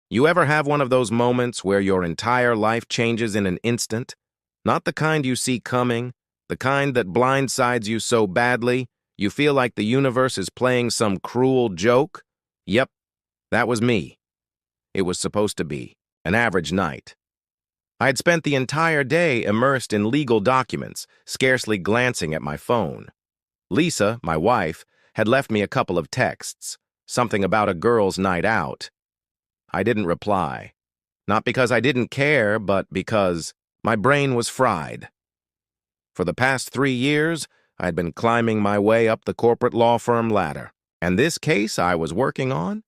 You ever have one of those moments where your entire life changes in an instant? Not the kind you see coming, the kind that blindsides you so badly, you feel like the universe is playing some cruel joke? Yep, that was me. It was supposed to be an average night. I had spent the entire day immersed in legal documents, scarcely glancing at my phone. Lisa, my wife, had left me a couple of texts, something about a girls' night out. I didn't reply. Not because I didn't care, but because my brain was fried. For the past 3 years, I had been climbing my way up the corporate law firm ladder. And this case I was working on?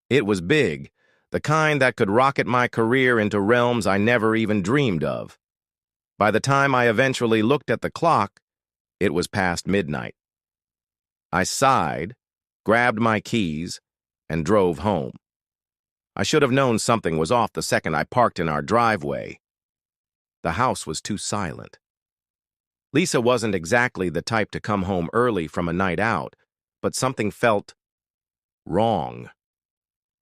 It was big, the kind that could rocket my career into realms I never even dreamed of. By the time I eventually looked at the clock, it was past midnight. I sighed, grabbed my keys, and drove home. I should have known something was off the second I parked in our driveway. The house was too silent. Lisa wasn't exactly the type to come home early from a night out, but something felt wrong.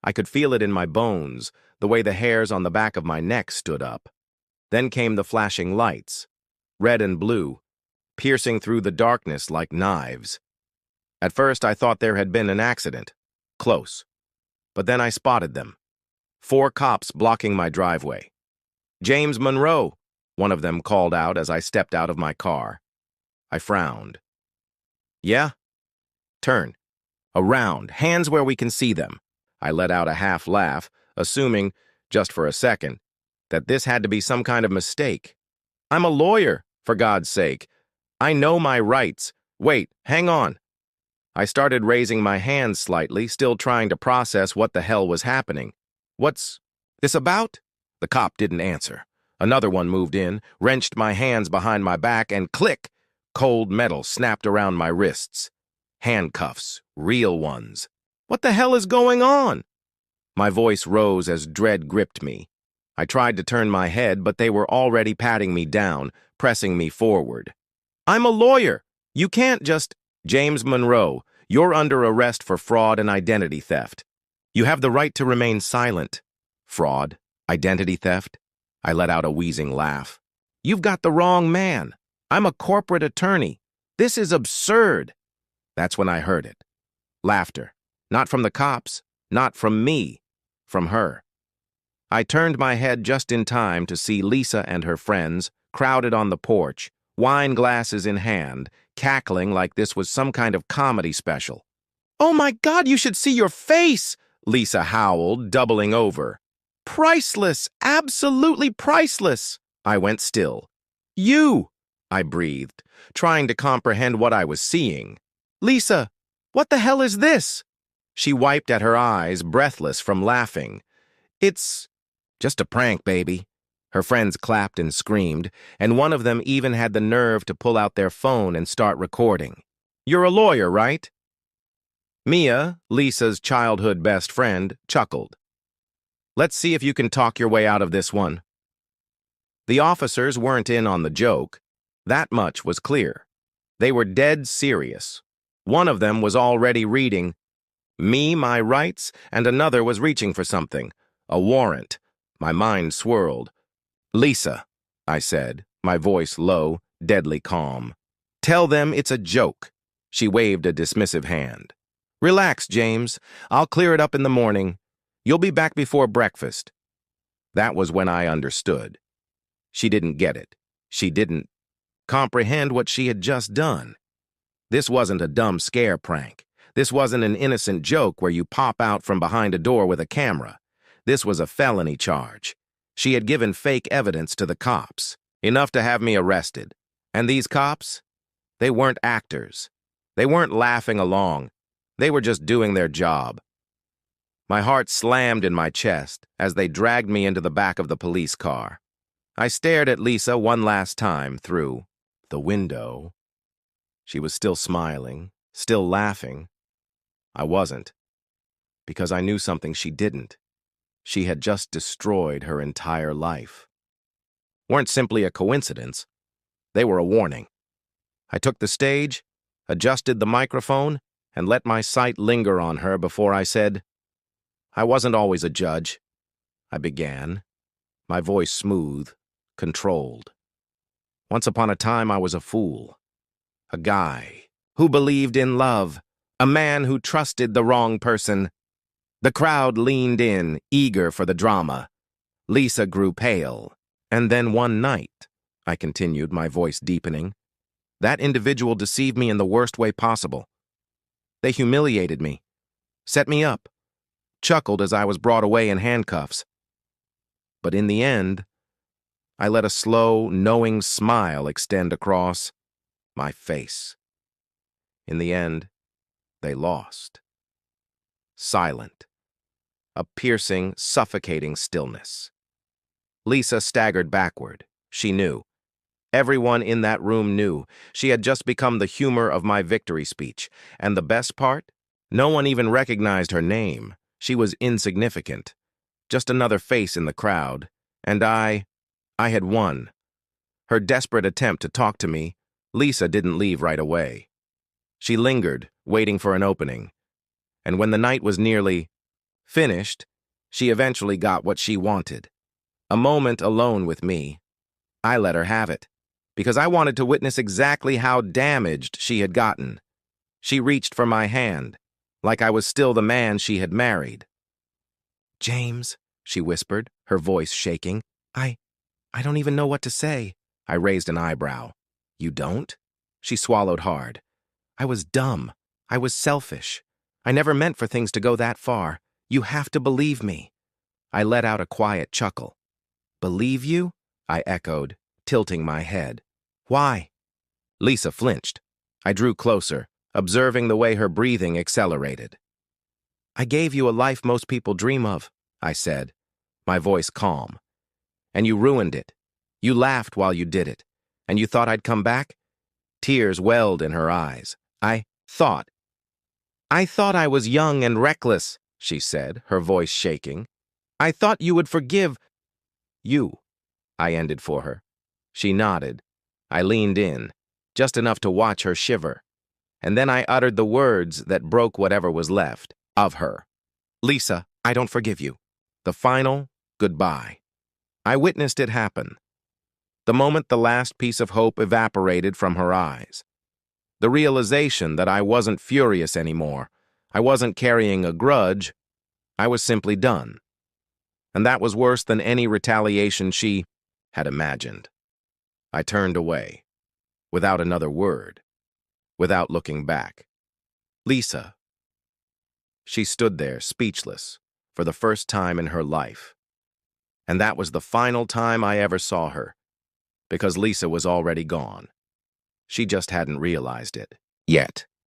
I could feel it in my bones, the way the hairs on the back of my neck stood up. Then came the flashing lights, red and blue, piercing through the darkness like knives. At first I thought there had been an accident, close, but then I spotted them. 4 cops blocking my driveway. "James Monroe," one of them called out as I stepped out of my car. I frowned. "Yeah?" "Turn. Around. Hands where we can see them." I let out a half laugh, assuming, just for a second, that this had to be some kind of mistake. "I'm a lawyer, for God's sake. I know my rights. Wait, hang on." I started raising my hands slightly, still trying to process what the hell was happening. "What's this about?" The cop didn't answer. Another one moved in, wrenched my hands behind my back, and click! Cold metal snapped around my wrists. Handcuffs, real ones. What the hell is going on? My voice rose as dread gripped me. I tried to turn my head, but they were already patting me down, pressing me forward. "I'm a lawyer. You can't just—" "James Monroe, you're under arrest for fraud and identity theft. You have the right to remain silent." "Fraud? Identity theft?" I let out a wheezing laugh. "You've got the wrong man. I'm a corporate attorney. This is absurd." That's when I heard it. Laughter. Not from the cops, not from me, from her. I turned my head just in time to see Lisa and her friends crowded on the porch, wine glasses in hand, cackling like this was some kind of comedy special. "Oh my God, you should see your face!" Lisa howled, doubling over. "Priceless! Absolutely priceless!" I went still. "You!" I breathed, trying to comprehend what I was seeing. "Lisa, what the hell is this?" She wiped at her eyes, breathless from laughing. "It's just a prank, baby." Her friends clapped and screamed, and one of them even had the nerve to pull out their phone and start recording. "You're a lawyer, right?" Mia, Lisa's childhood best friend, chuckled. "Let's see if you can talk your way out of this one." The officers weren't in on the joke. That much was clear. They were dead serious. One of them was already reading me my rights, and another was reaching for something, a warrant. My mind swirled. "Lisa," I said, my voice low, deadly calm. "Tell them it's a joke." She waved a dismissive hand. "Relax, James. I'll clear it up in the morning. You'll be back before breakfast." That was when I understood. She didn't get it. She didn't comprehend what she had just done. This wasn't a dumb scare prank. This wasn't an innocent joke where you pop out from behind a door with a camera. This was a felony charge. She had given fake evidence to the cops, enough to have me arrested. And these cops? They weren't actors. They weren't laughing along. They were just doing their job. My heart slammed in my chest as they dragged me into the back of the police car. I stared at Lisa one last time through the window. She was still smiling, still laughing. I wasn't, because I knew something she didn't. She had just destroyed her entire life. Weren't simply a coincidence. They were a warning. I took the stage, adjusted the microphone, and let my sight linger on her before I said, I wasn't always a judge, I began, my voice smooth, controlled. Once upon a time, I was a fool. A guy who believed in love. A man who trusted the wrong person. The crowd leaned in, eager for the drama. Lisa grew pale. And then one night, I continued, my voice deepening, that individual deceived me in the worst way possible. They humiliated me, set me up, chuckled as I was brought away in handcuffs. But in the end, I let a slow, knowing smile extend across my face. In the end, they lost. Silent. A piercing, suffocating stillness. Lisa staggered backward. She knew. Everyone in that room knew. She had just become the humor of my victory speech. And the best part? No one even recognized her name. She was insignificant. Just another face in the crowd. And I had won. Her desperate attempt to talk to me, Lisa didn't leave right away. She lingered, waiting for an opening. And when the night was nearly finished, she eventually got what she wanted. A moment alone with me. I let her have it, because I wanted to witness exactly how damaged she had gotten. She reached for my hand, like I was still the man she had married. "James," she whispered, her voice shaking. I don't even know what to say." I raised an eyebrow. "You don't?" She swallowed hard. "I was dumb. I was selfish. I never meant for things to go that far. You have to believe me." I let out a quiet chuckle. "Believe you?" I echoed, tilting my head. "Why?" Lisa flinched. I drew closer, observing the way her breathing accelerated. "I gave you a life most people dream of," I said, my voice calm. "And you ruined it. You laughed while you did it. And you thought I'd come back?" Tears welled in her eyes. I thought I was young and reckless," she said, her voice shaking. "I thought you would forgive you," I ended for her. She nodded. I leaned in, just enough to watch her shiver. And then I uttered the words that broke whatever was left of her. "Lisa, I don't forgive you." The final goodbye. I witnessed it happen. The moment the last piece of hope evaporated from her eyes. The realization that I wasn't furious anymore. I wasn't carrying a grudge. I was simply done. And that was worse than any retaliation she had imagined. I turned away, without another word, without looking back. "Lisa." She stood there, speechless, for the first time in her life. And that was the final time I ever saw her, because Lisa was already gone. She just hadn't realized it yet.